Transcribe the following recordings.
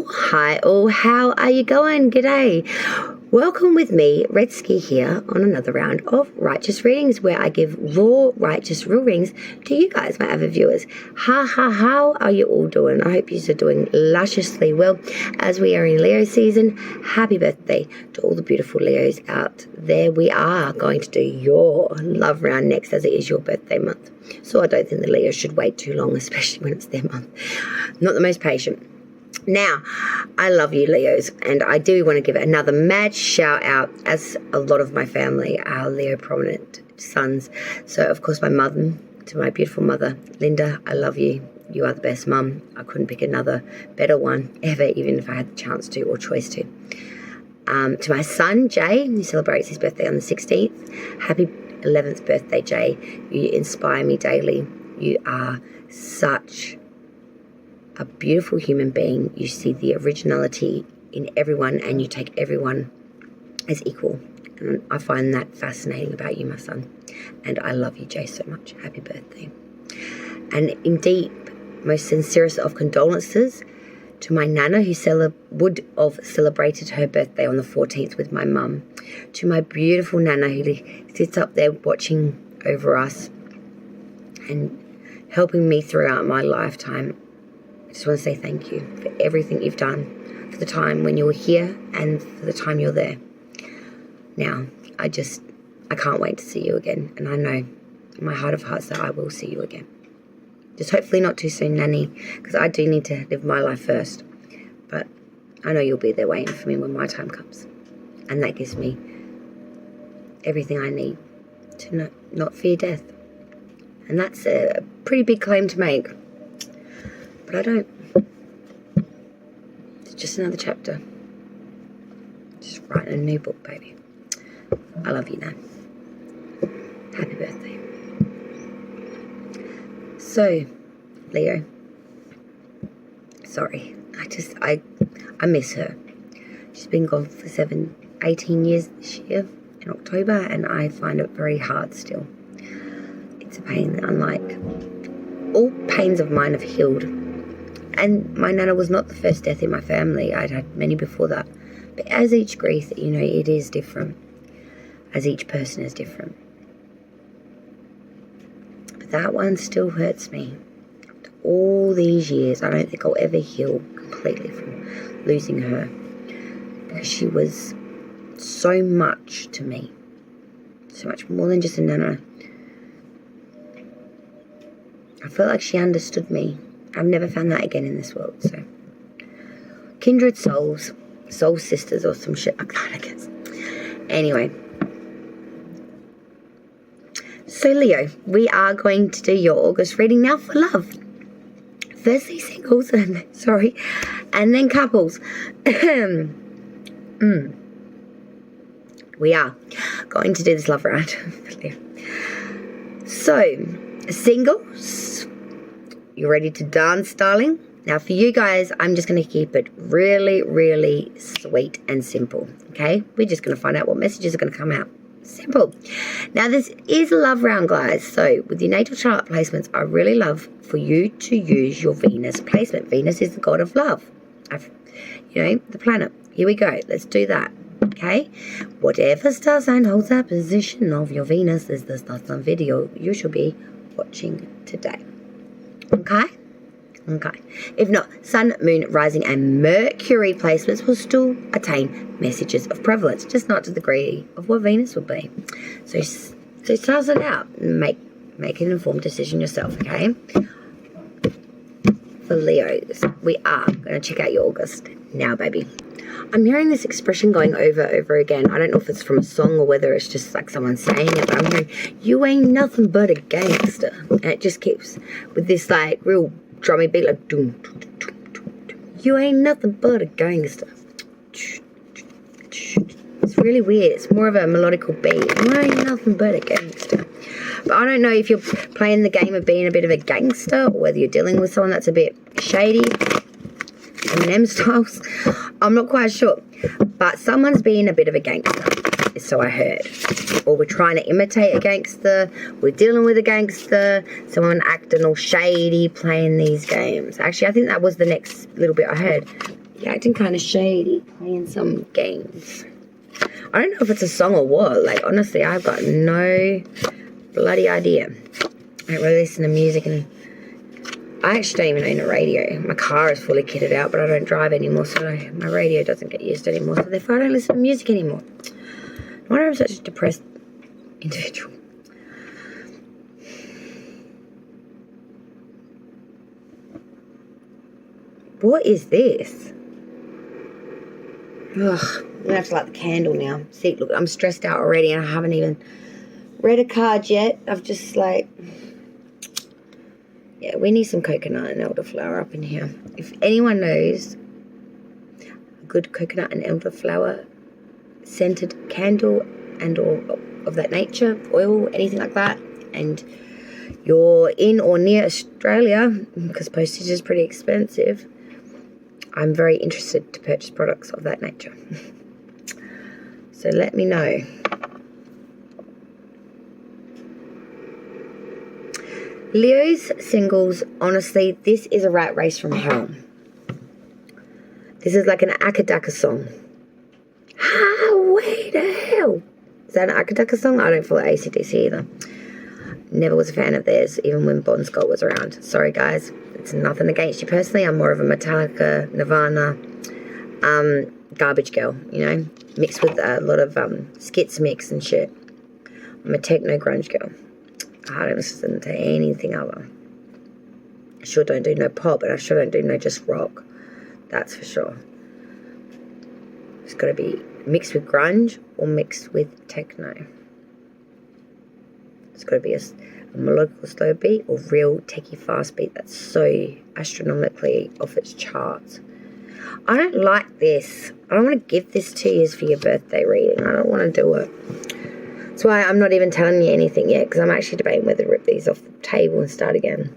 hi all, how are you going? G'day. Welcome with me, Redsky, here on another round of Righteous Readings, where I give raw, righteous, real readings to you guys, my avid viewers. How are you all doing? I hope you're doing lusciously well as we are in Leo season. Happy birthday to all the beautiful Leos out there. We are going to do your love round next, as it is your birthday month. So I don't think the Leos should wait too long, especially when it's their month. Not the most patient. Now, I love you, Leos, and I do want to give another mad shout out, as a lot of my family are Leo prominent sons. So, of course, my mother, to my beautiful mother, Linda, I love you. You are the best mum. I couldn't pick another better one ever, even if I had the chance to or choice to. To my son, Jay, who celebrates his birthday on the 16th. Happy 11th birthday, Jay. You inspire me daily. You are such a beautiful human being. You see the originality in everyone and you take everyone as equal. And I find that fascinating about you, my son. And I love you, Jay, so much. Happy birthday. And indeed, most sincerest of condolences to my Nana, who would have celebrated her birthday on the 14th with my mum. To my beautiful Nana, who sits up there watching over us and helping me throughout my lifetime. I just want to say thank you for everything you've done, for the time when you were here and for the time you're there. Now, I can't wait to see you again. And I know in my heart of hearts that I will see you again. Just hopefully not too soon, Nanny, because I do need to live my life first. But I know you'll be there waiting for me when my time comes. And that gives me everything I need to not fear death. And that's a pretty big claim to make. But I don't. It's just another chapter. Just writing a new book, baby. I love you, Nan. Happy birthday. So, Leo. Sorry. I miss her. She's been gone for 18 years this year in October, and I find it very hard still. It's a pain that, unlike all pains of mine, have healed. And my Nana was not the first death in my family. I'd had many before that. But as each grief, it is different. As each person is different. But that one still hurts me. After all these years, I don't think I'll ever heal completely from losing her. Because she was so much to me. So much more than just a Nana. I felt like she understood me. I've never found that again in this world, so. Kindred souls, soul sisters or some shit like that, I guess. Anyway. So, Leo, we are going to do your August reading now for love. Firstly, singles, sorry, and then couples. We are going to do this love round. So, singles. You ready to dance, darling? Now, for you guys, I'm just going to keep it really, really sweet and simple, okay? We're just going to find out what messages are going to come out. Simple. Now, this is a love round, guys. So, with your natal chart placements, I really love for you to use your Venus placement. Venus is the god of love. The planet. Here we go. Let's do that, okay? Whatever star sign holds that position of your Venus is the star sign video you should be watching today. Okay? If not, Sun, Moon, Rising, and Mercury placements will still attain messages of prevalence, just not to the degree of what Venus would be. So start it out and make an informed decision yourself, okay? For Leos, we are going to check out your August now, baby. I'm hearing this expression going over again. I don't know if it's from a song or whether it's just like someone saying it, but I'm hearing, you ain't nothing but a gangster. And it just keeps with this like real drummy beat, like doom, doom, doom, doom, doom. You ain't nothing but a gangster. It's really weird. It's more of a melodical beat. You ain't nothing but a gangster. But I don't know if you're playing the game of being a bit of a gangster or whether you're dealing with someone that's a bit shady. Eminem styles. I'm not quite sure. But someone's being a bit of a gangster. So I heard. Or we're trying to imitate a gangster. We're dealing with a gangster. Someone acting all shady, playing these games. Actually, I think that was the next little bit I heard. You're acting kind of shady, playing some games. I don't know if it's a song or what. Like, honestly, I've got no bloody idea. I don't really listen to music, and I actually don't even own a radio. My car is fully kitted out, but I don't drive anymore, so my radio doesn't get used anymore. So therefore, I don't listen to music anymore. I wonder if I'm such a depressed individual. What is this? Ugh, I'm gonna have to light the candle now. See, look, I'm stressed out already, and I haven't even read a card yet. I've just like, yeah, we need some coconut and elderflower up in here. If anyone knows a good coconut and elderflower scented candle and or of that nature, oil, anything like that, and you're in or near Australia, because postage is pretty expensive, I'm very interested to purchase products of that nature. So let me know. Leo's singles, honestly, this is a rat race from hell. This is like an Akadaka song. Highway to hell. Is that an Akadaka song? I don't follow AC/DC either. Never was a fan of theirs, even when Bon Scott was around. Sorry, guys. It's nothing against you personally. I'm more of a Metallica, Nirvana, garbage girl, you know, mixed with a lot of skits mix and shit. I'm a techno grunge girl. I don't listen to anything other. I sure don't do no pop, but I sure don't do no just rock. That's for sure. It's got to be mixed with grunge or mixed with techno. It's got to be a melodical slow beat or real techie fast beat that's so astronomically off its charts. I don't like this. I don't want to give this to you for your birthday reading. I don't want to do it. That's why I'm not even telling you anything yet, because I'm actually debating whether to rip these off the table and start again.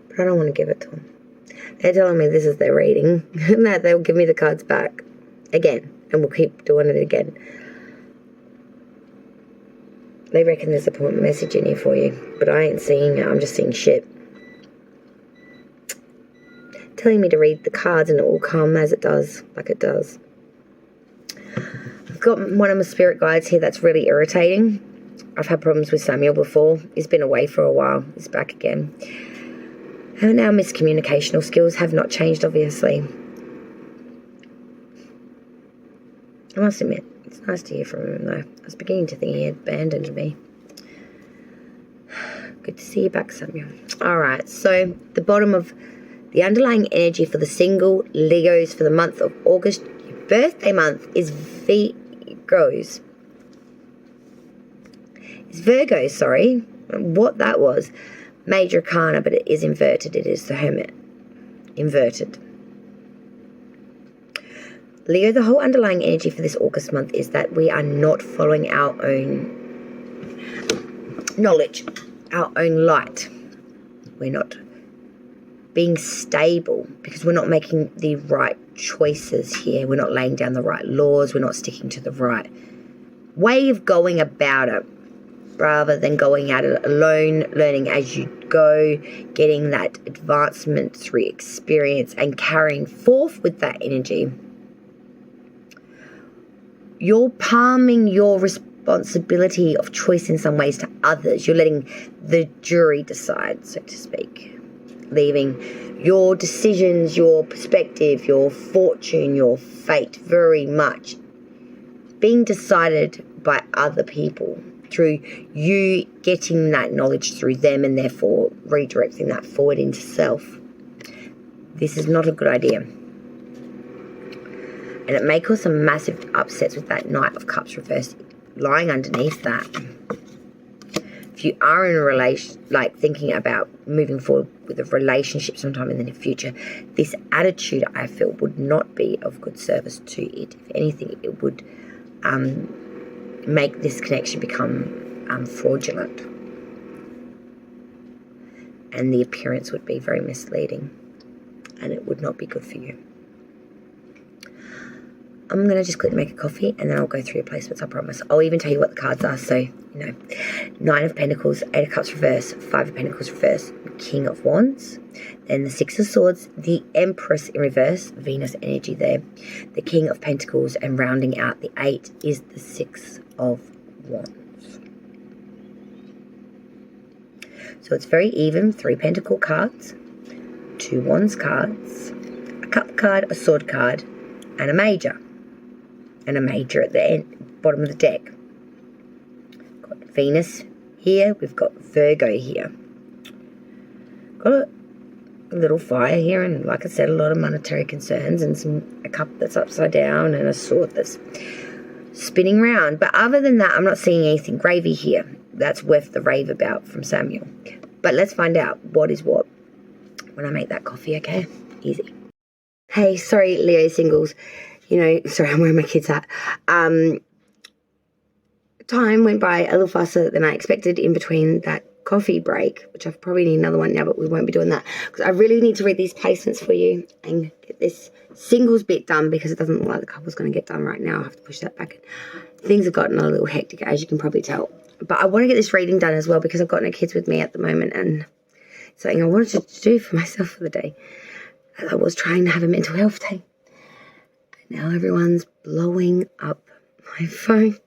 But I don't want to give it to them. They're telling me this is their reading, and that they'll give me the cards back again, and we'll keep doing it again. They reckon there's a message in here for you, but I ain't seeing it. I'm just seeing shit. Telling me to read the cards and it will come as it does, like it does. I've got one of my spirit guides here that's really irritating. I've had problems with Samuel before. He's been away for a while. He's back again. And our miscommunicational skills have not changed, obviously. I must admit, it's nice to hear from him, though. I was beginning to think he had abandoned me. Good to see you back, Samuel. Alright, so the bottom of the underlying energy for the single Leos for the month of August, your birthday month, is Virgos. It's Virgo, sorry. What that was. Major Arcana, but it is inverted. It is the Hermit. Inverted. Leo, the whole underlying energy for this August month is that we are not following our own knowledge, our own light. We're not being stable because we're not making the right choices here. We're not laying down the right laws. We're not sticking to the right way of going about it, rather than going at it alone, learning as you go, getting that advancement through experience and carrying forth with that energy. You're palming your responsibility of choice in some ways to others. You're letting the jury decide, so to speak. Leaving your decisions, your perspective, your fortune, your fate very much being decided by other people through you getting that knowledge through them and therefore redirecting that forward into self. This is not a good idea. And it may cause some massive upsets with that Knight of Cups reversed lying underneath that. If you are in a relation, like thinking about moving forward with a relationship sometime in the near future, this attitude, I feel, would not be of good service to it. If anything, it would make this connection become fraudulent. And the appearance would be very misleading. And it would not be good for you. I'm going to just quickly make a coffee and then I'll go through your placements, I promise. I'll even tell you what the cards are, so, you know. 9 of Pentacles, 8 of Cups reverse, 5 of Pentacles reverse, King of Wands, then the 6 of Swords, the Empress in reverse, Venus energy there, the King of Pentacles, and rounding out the 8 is the 6 of Wands. So it's very even, 3 Pentacle cards, 2 Wands cards, a Cup card, a Sword card, and a Major. And a Major at the end, bottom of the deck. Got Venus here, we've got Virgo here. Got a little fire here, and like I said, a lot of monetary concerns, and a cup that's upside down, and a sword that's spinning round. But other than that, I'm not seeing anything gravy here. That's worth the rave about from Samuel. But let's find out what is what when I make that coffee, okay? Easy. Hey, sorry, Leo singles. You know, sorry, I'm wearing my kid's hat. Time went by a little faster than I expected in between that coffee break, which I probably need another one now, but we won't be doing that because I really need to read these placements for you and get this singles bit done because it doesn't look like the couple's going to get done right now. I have to push that back. Things have gotten a little hectic, as you can probably tell. But I want to get this reading done as well because I've got no kids with me at the moment, and something I wanted to do for myself for the day. As I was trying to have a mental health day. Now everyone's blowing up my phone.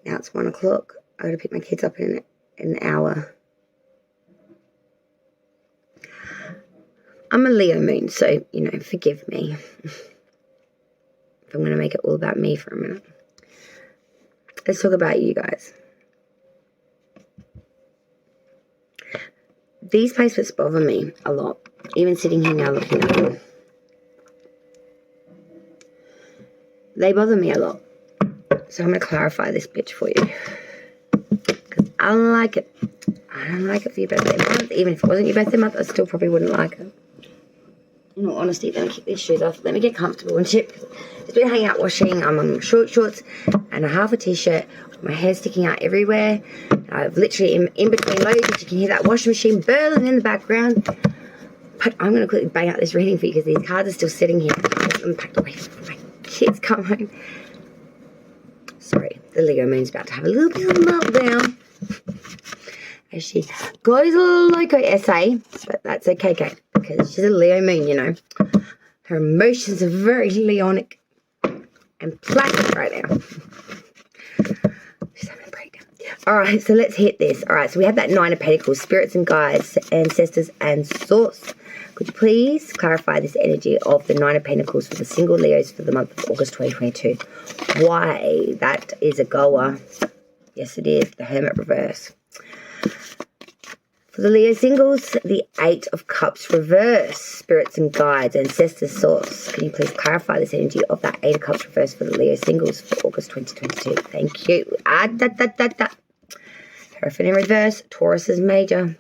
Now it's 1 o'clock. I got to pick my kids up in an hour. I'm a Leo moon, so, you know, forgive me if I'm going to make it all about me for a minute. Let's talk about you guys. These placements bother me a lot, even sitting here now looking at them. They bother me a lot. So I'm going to clarify this bitch for you. Because I don't like it. I don't like it for your birthday month. Even if it wasn't your birthday month, I still probably wouldn't like it. In all honesty, let me kick these shoes off. Let me get comfortable and shit. It's been hanging out washing. I'm on short shorts and a half a t-shirt. My hair's sticking out everywhere. I've literally, in between loads, you can hear that washing machine burling in the background. But I'm going to quickly bang out this reading for you because these cards are still sitting here. I'm packed away before my kids come home. Sorry, the Leo moon's about to have a little bit of a meltdown. As she goes a little loco essay, but that's okay, because she's a Leo moon, you know. Her emotions are very Leonic and placid right now. She's having a breakdown. Alright, so let's hit this. Alright, so we have that 9 of Pentacles, spirits and guides, ancestors and source. Could you please clarify this energy of the 9 of Pentacles for the single Leos for the month of August 2022? Why? That is a goer. Yes, it is. The Hermit reverse. For the Leo singles, the 8 of Cups reverse, spirits and guides, ancestors, source. Can you please clarify this energy of that 8 of Cups reverse for the Leo singles for August 2022? Thank you. Hierophant in reverse, Taurus is major.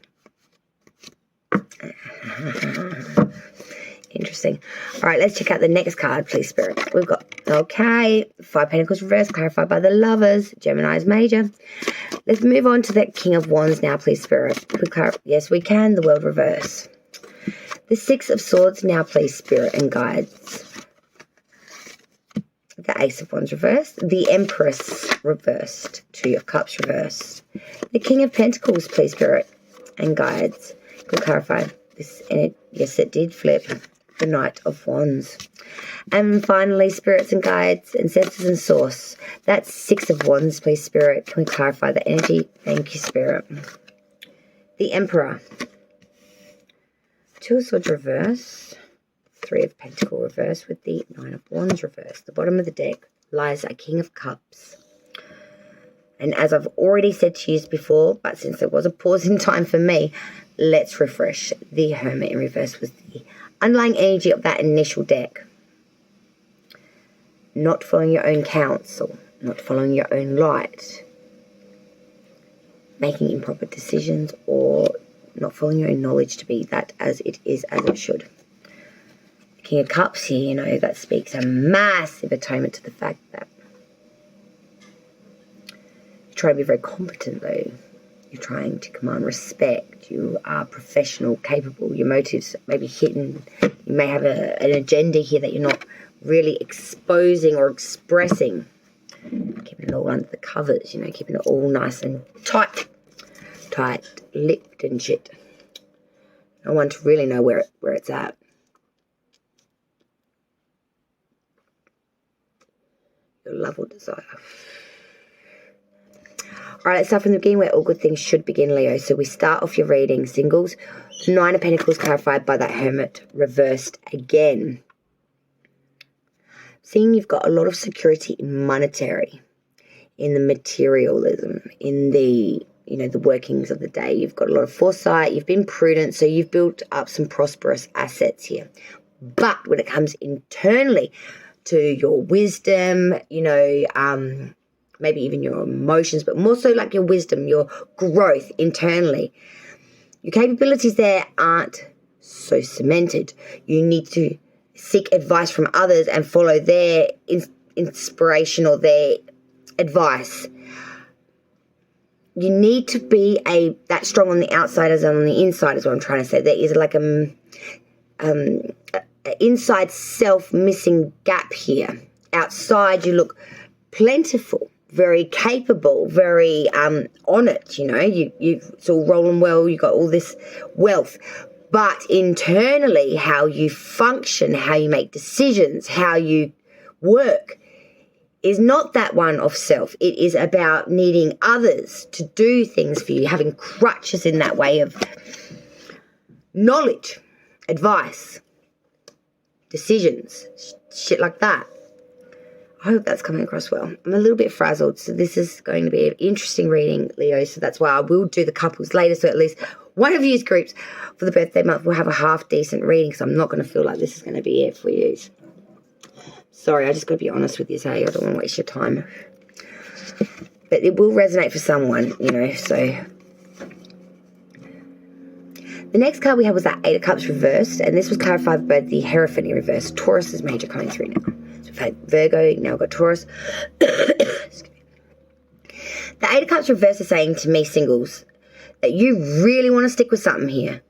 Interesting. All right, let's check out the next card, please, Spirit. We've got, okay, 5 Pentacles reverse, clarified by the Lovers. Gemini is major. Let's move on to that King of Wands now, please, Spirit. Yes, we can. The World reverse. The 6 of Swords now, please, Spirit and guides. The Ace of Wands reversed. The Empress reversed. 2 of Cups reversed. The King of Pentacles, please, Spirit and guides. Could clarify this, and yes, it did flip. The Knight of Wands. And finally, spirits and guides, ancestors and source. That's 6 of Wands, please, Spirit. Can we clarify the energy? Thank you, Spirit. The Emperor. 2 of Swords reverse. 3 of Pentacles reverse with the 9 of Wands reverse. The bottom of the deck lies a King of Cups. And as I've already said to you before, but since there was a pause in time for me, let's refresh. The Hermit in reverse was the underlying energy of that initial deck. Not following your own counsel, not following your own light, making improper decisions, or not following your own knowledge to be that as it is, as it should. The King of Cups here, you know, that speaks a massive atonement to the fact that you try to be very competent, though. You're trying to command respect. You are professional, capable. Your motives may be hidden. You may have an agenda here that you're not really exposing or expressing. Keeping it all under the covers, you know, keeping it all nice and tight-lipped and shit. I want to really know where it's at. Your love or desire. All right, let's start from the beginning where all good things should begin, Leo. So we start off your reading, singles. The Nine of Pentacles clarified by that Hermit reversed again. Seeing you've got a lot of security in monetary, in the materialism, in the, you know, the workings of the day. You've got a lot of foresight. You've been prudent. So you've built up some prosperous assets here. But when it comes internally to your wisdom, you know, maybe even your emotions, but more so like your wisdom, your growth internally, your capabilities there aren't so cemented. You need to seek advice from others and follow their inspiration or their advice. You need to be that strong on the outside as on the inside is what I'm trying to say. There is like an inside self missing gap here. Outside you look plentiful, very capable, very on it, you know, it's all rolling well, you got all this wealth. But internally, how you function, how you make decisions, how you work is not that one of self. It is about needing others to do things for you, having crutches in that way of knowledge, advice, decisions, shit like that. I hope that's coming across well. I'm a little bit frazzled, so this is going to be an interesting reading, Leo, so that's why I will do the couples later, so at least one of you's groups for the birthday month will have a half-decent reading, because I'm not going to feel like this is going to be it for you. Sorry, I just got to be honest with you, hey, I don't want to waste your time. But it will resonate for someone, you know, so. The next card we had was that Eight of Cups reversed, and this was clarified by the Hierophant in reverse. Taurus is major coming through now. So we've had Virgo, now we've got Taurus. The Eight of Cups reverse is saying to me, singles, that you really want to stick with something here.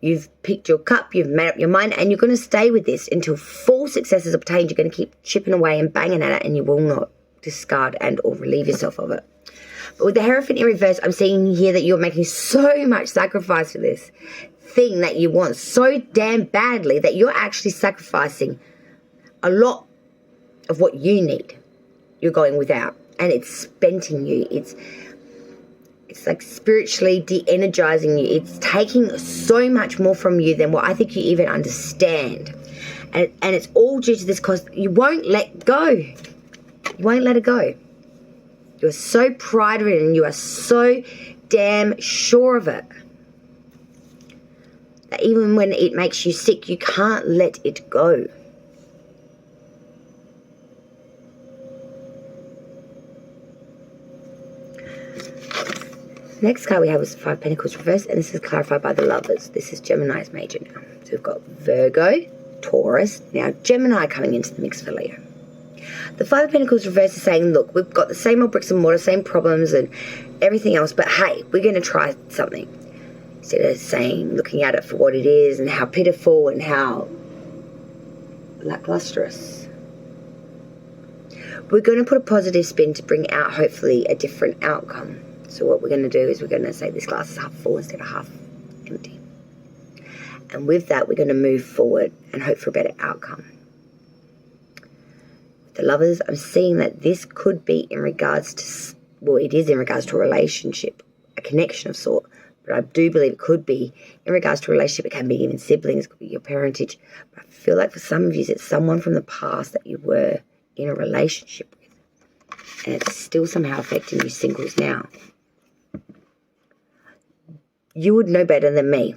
You've picked your cup, you've made up your mind, and you're going to stay with this until full success is obtained. You're going to keep chipping away and banging at it, and you will not discard and or relieve yourself of it. But with the Hierophant in reverse, I'm seeing here that you're making so much sacrifice for this thing that you want so damn badly that you're actually sacrificing a lot of what you need. You're going without, and it's spending you. It's like spiritually de-energizing you. It's taking so much more from you than what I think you even understand. And it's all due to this because you won't let go. You won't let it go. You're so pride-ridden. You are so damn sure of it. That even when it makes you sick, you can't let it go. Next card we have was Five Pentacles reversed, and this is clarified by the Lovers. This is Gemini's major now. So we've got Virgo, Taurus, now Gemini coming into the mix for Leo. The Five of Pentacles reversed is saying, look, we've got the same old bricks and mortar, same problems and everything else, but hey, we're going to try something. Instead of saying, looking at it for what it is and how pitiful and how lacklustrous. We're going to put a positive spin to bring out, hopefully, a different outcome. So what we're going to do is we're going to say this glass is half full instead of half empty. And with that, we're going to move forward and hope for a better outcome. With the Lovers, I'm seeing that this could be in regards to, well, it is in regards to a relationship, a connection of sort. But I do believe it could be in regards to a relationship. It can be even siblings, it could be your parentage. But I feel like for some of you, it's someone from the past that you were in a relationship with. And it's still somehow affecting you singles now. You would know better than me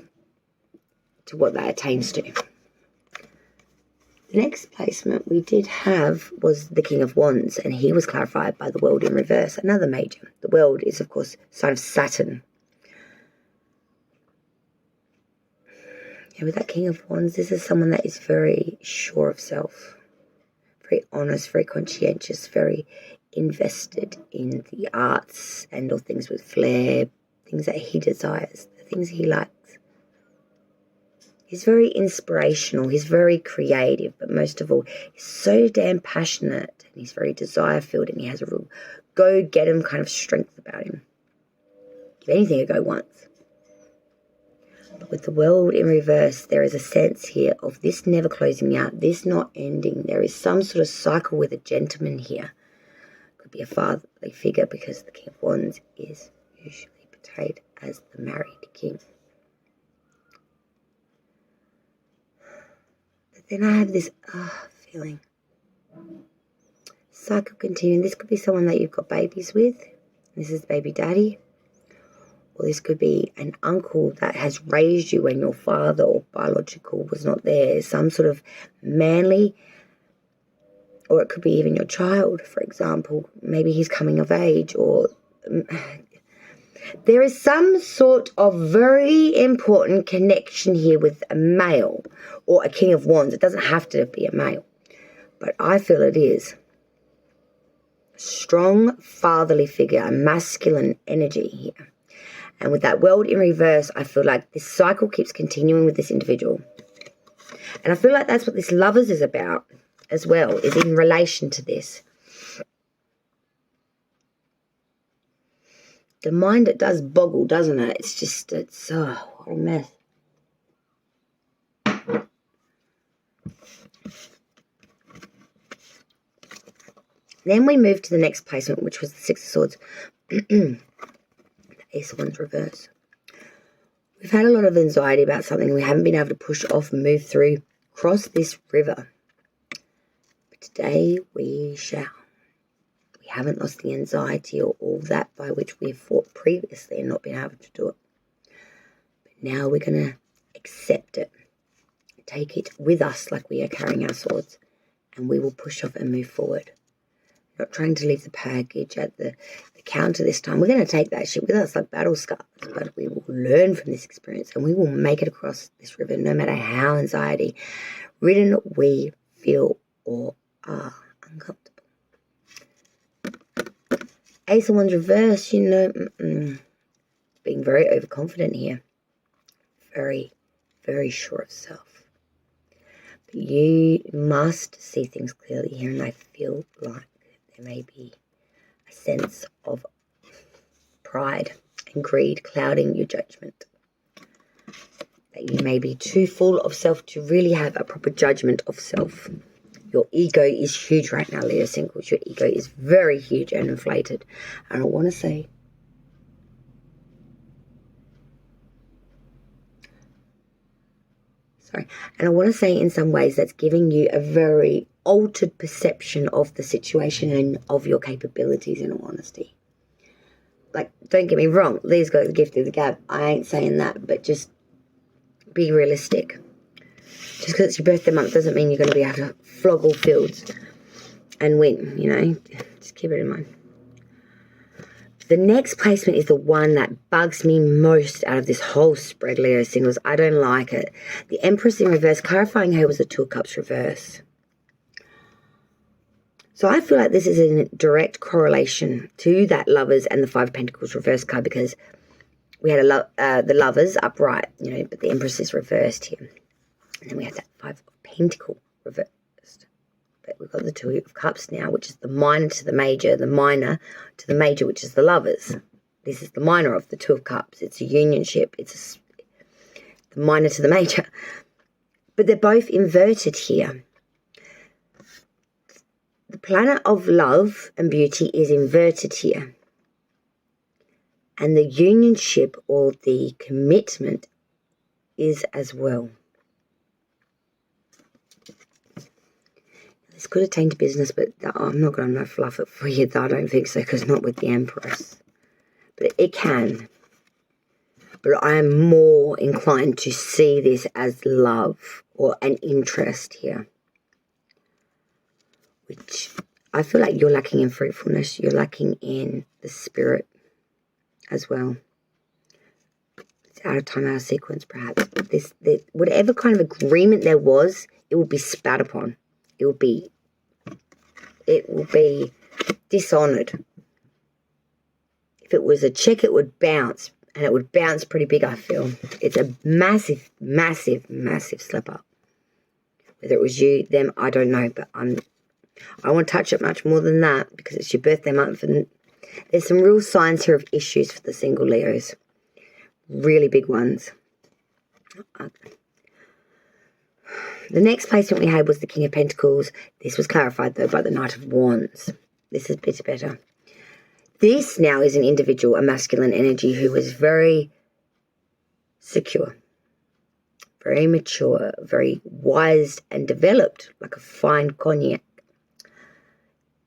to what that attains to. The next placement we did have was the King of Wands, and he was clarified by the World in reverse, another major. The World is, of course, sign of Saturn. Yeah, with that King of Wands, this is someone that is very sure of self, very honest, very conscientious, very invested in the arts and all things with flair, things that he desires, the things he likes. He's very inspirational. He's very creative. But most of all, he's so damn passionate. And he's very desire-filled. And he has a real go-get-him kind of strength about him. Give anything a go once. But with the world in reverse, there is a sense here of this never closing out, this not ending. There is some sort of cycle with a gentleman here. Could be a fatherly figure because the King of Wands is usually portrayed as the married king. But then I have this feeling. Cycle continuing. This could be someone that you've got babies with. This is baby daddy. Or this could be an uncle that has raised you when your father or biological was not there. Some sort of manly, or it could be even your child, for example. Maybe he's coming of age, or there is some sort of very important connection here with a male or a King of Wands. It doesn't have to be a male, but I feel it is. Strong fatherly figure, a masculine energy here. And with that world in reverse, I feel like this cycle keeps continuing with this individual. And I feel like that's what this Lovers is about as well, is in relation to this. The mind, it does boggle, doesn't it? It's just, what a mess. Then we move to the next placement, which was the Six of Swords. The Ace of Wands reverse. We've had a lot of anxiety about something we haven't been able to push off, move through, cross this river. But today we shall. We haven't lost the anxiety or all that by which we have fought previously and not been able to do it. But now we're going to accept it. Take it with us like we are carrying our swords. And we will push off and move forward. Not trying to leave the package at the counter this time. We're going to take that shit with us like battle scars. But we will learn from this experience and we will make it across this river no matter how anxiety ridden we feel or are uncomfortable. Ace of Wands reverse, being very overconfident here. Very, very sure of self. But you must see things clearly here, and I feel like there may be a sense of pride and greed clouding your judgment. That you may be too full of self to really have a proper judgment of self. Your ego is huge right now, Leo singles. Your ego is very huge and inflated. And I want to say, in some ways that's giving you a very altered perception of the situation and of your capabilities, in all honesty. Like, don't get me wrong, Leo's got the gift of the gab. I ain't saying that, but just be realistic. Just because it's your birthday month doesn't mean you're going to be able to flog all fields and win, Just keep it in mind. The next placement is the one that bugs me most out of this whole spread, Leo singles. I don't like it. The Empress in reverse, clarifying her was the Two of Cups reverse. So I feel like this is in direct correlation to that Lovers and the Five of Pentacles reverse card, because we had the Lovers upright, but the Empress is reversed here. And then we have that Five of Pentacles reversed. But we've got the Two of Cups now, which is the minor to the major, the minor to the major, which is the Lovers. This is the minor of the Two of Cups. It's a unionship. It's the minor to the major. But they're both inverted here. The planet of love and beauty is inverted here. And the unionship or the commitment is as well. This could attain to business, but I'm not going to fluff it for you. I don't think so, because not with the Empress. But it can. But I am more inclined to see this as love or an interest here. Which I feel like you're lacking in fruitfulness. You're lacking in the spirit as well. It's out of time, out of sequence, perhaps. Whatever kind of agreement there was, it will be spat upon. It will be dishonoured. If it was a check, it would bounce And it would bounce pretty big, I feel. It's a massive, massive, massive slip up. Whether it was you, them, I don't know. But I won't touch it much more than that because it's your birthday month. And there's some real signs here of issues for the single Leos. Really big ones. The next placement we had was the King of Pentacles. This was clarified, though, by the Knight of Wands. This is a bit better. This now is an individual, a masculine energy who is very secure, very mature, very wise and developed, like a fine cognac.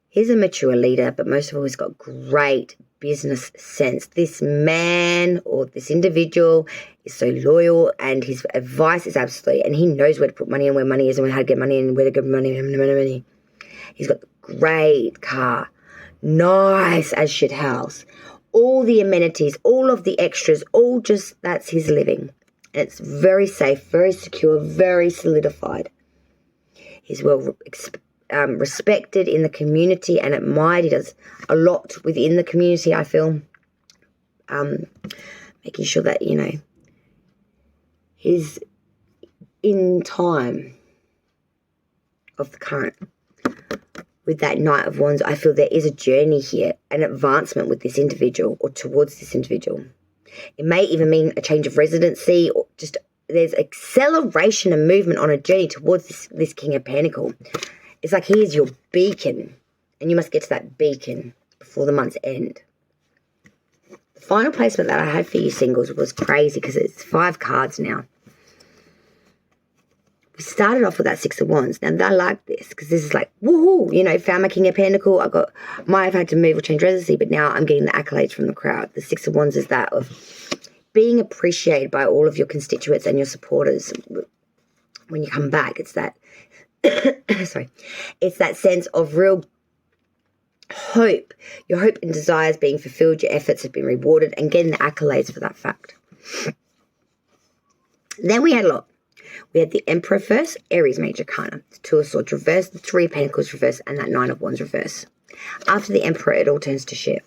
He's a mature leader, but most of all, he's got great business sense. This man or this individual is so loyal, and his advice is absolutely, and he knows where to put money and where money is and how to get money and where to get money. He's got a great car, nice as shit house, all the amenities, all of the extras, all just, that's his living. And it's very safe, very secure, very solidified. He's well respected in the community and admired. He does a lot within the community, I feel. Making sure that, you know, he's in time of the current. With that Knight of Wands, I feel there is a journey here, an advancement with this individual or towards this individual. It may even mean a change of residency or just there's acceleration and movement on a journey towards this King of Pentacles. It's like he is your beacon, and you must get to that beacon before the month's end. The final placement that I had for you singles was crazy because it's 5 cards now. We started off with that 6 of Wands. Now, I like this because this is like, woohoo, you know, found my King of Pentacles. Might have had to move or change residency, but now I'm getting the accolades from the crowd. The 6 of Wands is that of being appreciated by all of your constituents and your supporters. When you come back, it's that sorry, it's that sense of real hope. Your hope and desires being fulfilled, your efforts have been rewarded, and getting the accolades for that fact. Then we had a lot. We had the Emperor first, Aries Major Arcana, the 2 of Swords reverse, the 3 of Pentacles reverse, and that 9 of Wands reverse. After the Emperor, it all turns to shit.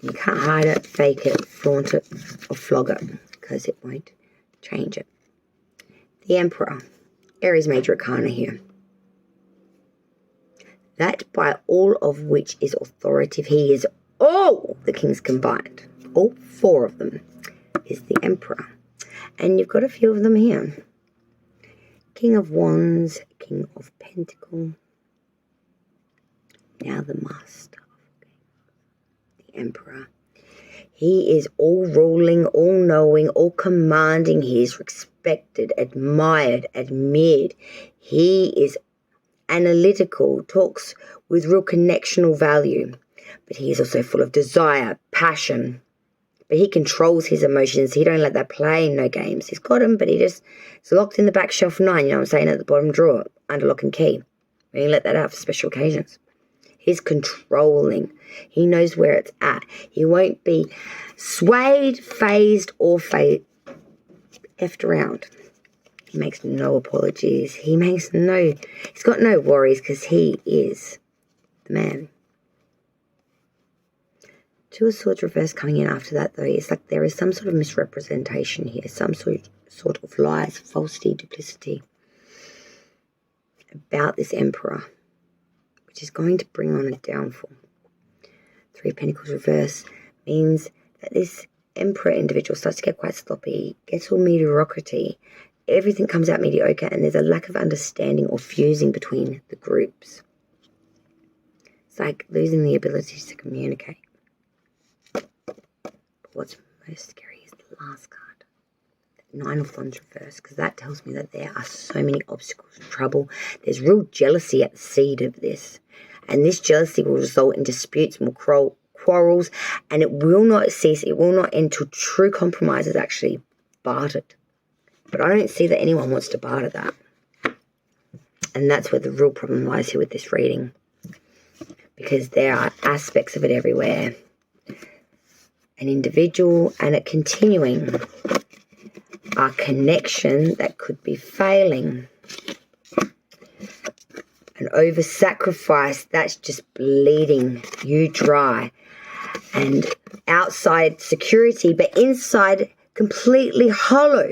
You can't hide it, fake it, flaunt it, or flog it, because it won't change it. The Emperor, Aries Major Arcana here. That by all of which is authoritative. He is all the kings combined. All 4 of them is the Emperor. And you've got a few of them here. King of Wands, King of Pentacles. Now the Master, the Emperor. He is all ruling, all knowing, all commanding. He is respected, admired, admired. He is analytical, talks with real connectional value. But he is also full of desire, passion. But he controls his emotions. He don't let that play, no games. He's got them, but it's locked in the back shelf 9, you know what I'm saying, at the bottom drawer, under lock and key. And he let that out for special occasions. He's controlling. He knows where it's at. He won't be swayed, phased, or effed around. He makes no apologies. He's got no worries because he is the man. 2 of Swords reverse coming in after that, though. It's like there is some sort of misrepresentation here, some sort of lies, falsity, duplicity about this Emperor, which is going to bring on a downfall. 3 of Pentacles reverse means that this Emperor individual starts to get quite sloppy, gets all mediocrity. Everything comes out mediocre, and there's a lack of understanding or fusing between the groups. It's like losing the ability to communicate. What's most scary is the last card, the 9 of Wands reverse, because that tells me that there are so many obstacles and trouble. There's real jealousy at the seed of this, and this jealousy will result in disputes, more quarrels, and it will not cease. It will not end till true compromise is actually bartered. But I don't see that anyone wants to barter that, and that's where the real problem lies here with this reading, because there are aspects of it everywhere. An individual and a continuing, a connection that could be failing, an over-sacrifice that's just bleeding you dry, and outside security, but inside completely hollow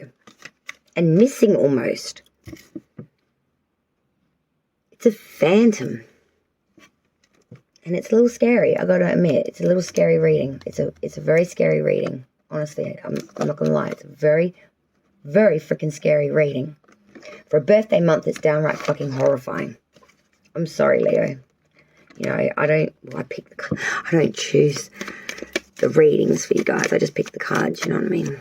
and missing almost. It's a phantom. And it's a little scary, I gotta admit. It's a little scary reading. It's a very scary reading. Honestly, I'm not gonna lie. It's a very, very freaking scary reading. For a birthday month, it's downright fucking horrifying. I'm sorry, Leo. You know, I don't choose the readings for you guys. I just pick the cards, you know what I mean?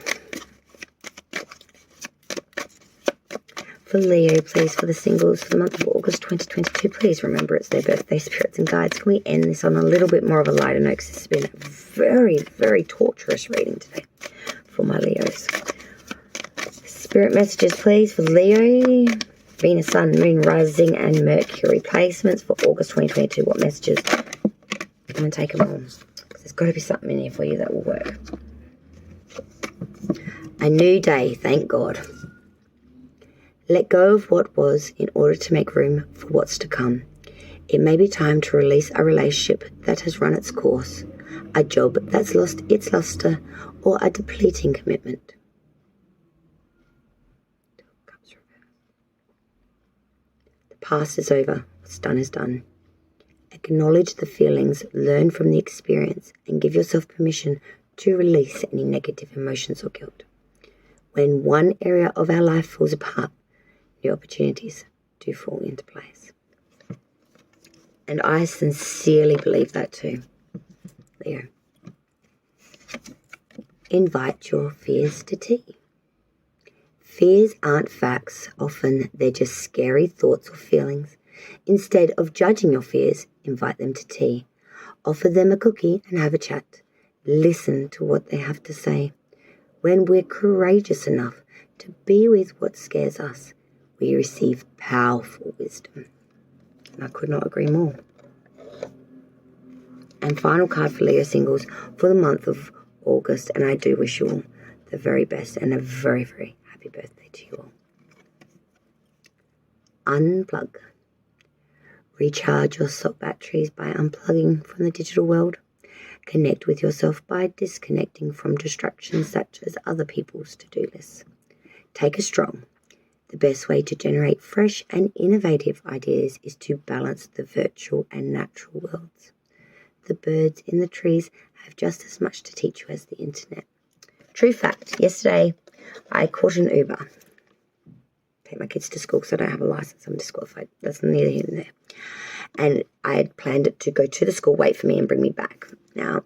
For Leo, please, for the singles for the month of August 2022, please remember it's their birthday, spirits and guides. Can we end this on a little bit more of a lighter note? Because it's been a very, very torturous reading today for my Leos. Spirit messages, please, for Leo, Venus, Sun, Moon, Rising, and Mercury placements for August 2022. What messages? I'm going to take them all. There's got to be something in here for you that will work. A new day, thank God. Let go of what was in order to make room for what's to come. It may be time to release a relationship that has run its course, a job that's lost its luster, or a depleting commitment. The past is over. What's done is done. Acknowledge the feelings, learn from the experience, and give yourself permission to release any negative emotions or guilt. When one area of our life falls apart, new opportunities do fall into place. And I sincerely believe that too, Leo. Invite your fears to tea. Fears aren't facts. Often they're just scary thoughts or feelings. Instead of judging your fears, invite them to tea. Offer them a cookie and have a chat. Listen to what they have to say. When we're courageous enough to be with what scares us, we receive powerful wisdom. And I could not agree more. And final card for Leo singles for the month of August. And I do wish you all the very best and a very, very happy birthday to you all. Unplug. Recharge your sock batteries by unplugging from the digital world. Connect with yourself by disconnecting from distractions such as other people's to-do lists. Take a stroll. The best way to generate fresh and innovative ideas is to balance the virtual and natural worlds. The birds in the trees have just as much to teach you as the internet. True fact, yesterday I caught an Uber. Take my kids to school because I don't have a license. I'm disqualified. That's neither here nor there. And I had planned it to go to the school, wait for me and bring me back. Now,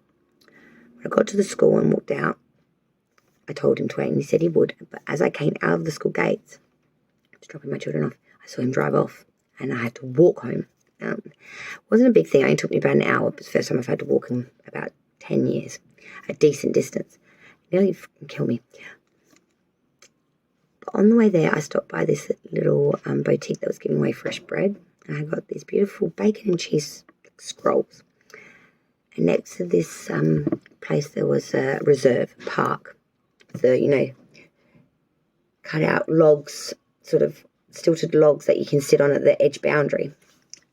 when I got to the school and walked out, I told him to wait and he said he would. But as I came out of the school gates, dropping my children off, I saw him drive off and I had to walk home. It wasn't a big thing. It only took me about an hour. It was the first time I've had to walk in about 10 years, a decent distance. It nearly killed me. But on the way there, I stopped by this little boutique that was giving away fresh bread. And I got these beautiful bacon and cheese scrolls. And next to this place, there was a reserve park. So, you know, cut out logs, sort of stilted logs that you can sit on at the edge boundary.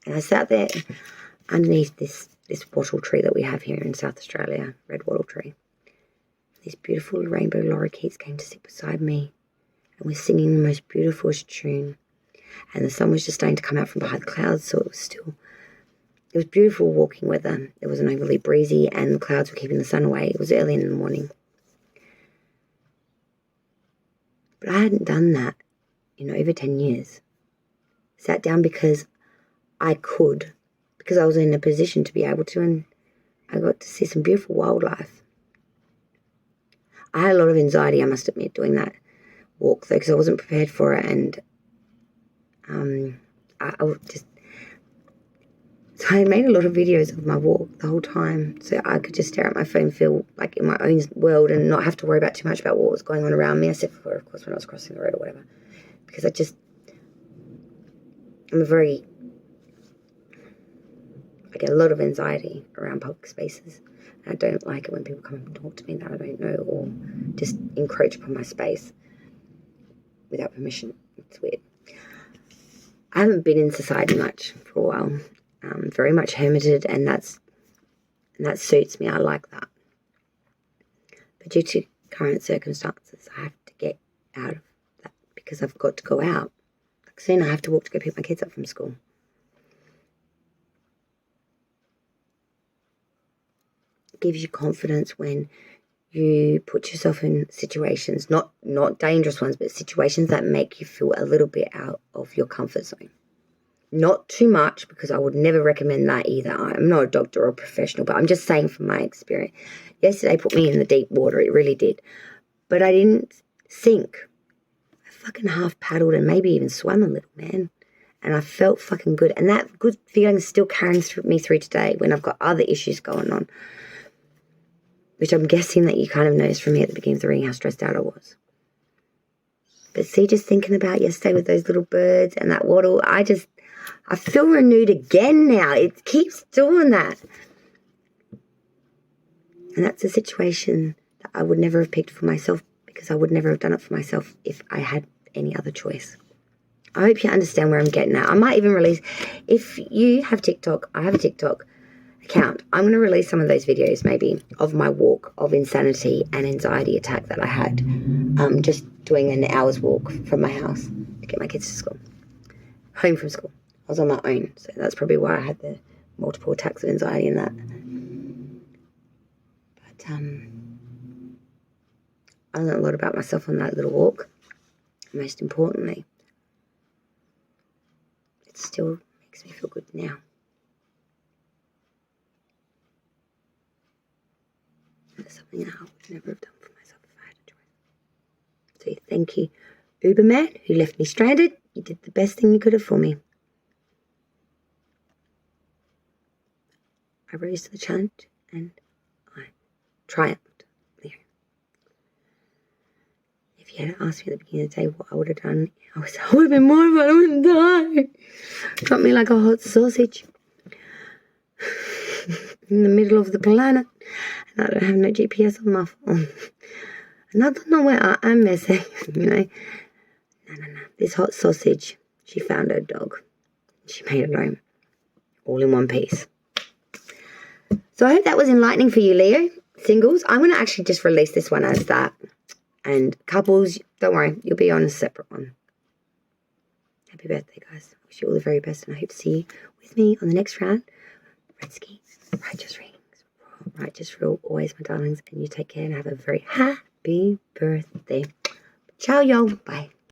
And I sat there underneath this wattle tree that we have here in South Australia, red wattle tree. These beautiful rainbow lorikeets came to sit beside me and were singing the most beautiful tune. And the sun was just starting to come out from behind the clouds, so it was beautiful walking weather. It wasn't overly breezy and the clouds were keeping the sun away. It was early in the morning. But I hadn't done that in over 10 years. Sat down because I could, because I was in a position to be able to, and I got to see some beautiful wildlife. I had a lot of anxiety, I must admit, doing that walk though, because I wasn't prepared for it, and so I made a lot of videos of my walk the whole time, so I could just stare at my phone, feel like in my own world, and not have to worry about too much about what was going on around me, except for, of course, when I was crossing the road or whatever. Because I get a lot of anxiety around public spaces. And I don't like it when people come and talk to me that I don't know, or just encroach upon my space without permission. It's weird. I haven't been in society much for a while. Very much hermited, and that's And that suits me. I like that. But due to current circumstances, I have to get out of that because I've got to go out. Like soon I have to walk to go pick my kids up from school. It gives you confidence when you put yourself in situations, not dangerous ones, but situations that make you feel a little bit out of your comfort zone. Not too much, because I would never recommend that either. I'm not a doctor or a professional, but I'm just saying from my experience. Yesterday put me in the deep water. It really did. But I didn't sink. I fucking half paddled and maybe even swam a little, man. And I felt fucking good. And that good feeling is still carrying me through today when I've got other issues going on. Which I'm guessing that you kind of noticed from me at the beginning of the reading how stressed out I was. But see, just thinking about yesterday with those little birds and that waddle, I feel renewed again now. It keeps doing that. And that's a situation that I would never have picked for myself, because I would never have done it for myself if I had any other choice. I hope you understand where I'm getting at. I might even release, if you have TikTok, I have a TikTok account. I'm going to release some of those videos maybe of my walk of insanity and anxiety attack that I had. Just doing an hour's walk from my house to get my kids to school. Home from school. I was on my own, so that's probably why I had the multiple attacks of anxiety and that. But I learned a lot about myself on that little walk. Most importantly, it still makes me feel good now. That's something I would never have done for myself if I had a choice. So thank you, Uberman, who left me stranded. You did the best thing you could have for me. I rose to the challenge and I triumphed. There. If you had asked me at the beginning of the day what I would have done, I would have been mortified. I wouldn't die. Drop me like a hot sausage in the middle of the planet, and I don't have no GPS on my phone. And I don't know where I am missing, you know. No. This hot sausage, she found her dog. She made it home, all in one piece. So I hope that was enlightening for you, Leo. Singles, I'm going to actually just release this one as that. And couples, don't worry, you'll be on a separate one. Happy birthday, guys. I wish you all the very best, and I hope to see you with me on the next round. Redsky, Righteous Readings. Righteous Rule, always, my darlings. And you take care and have a very happy birthday. Ciao, y'all. Bye.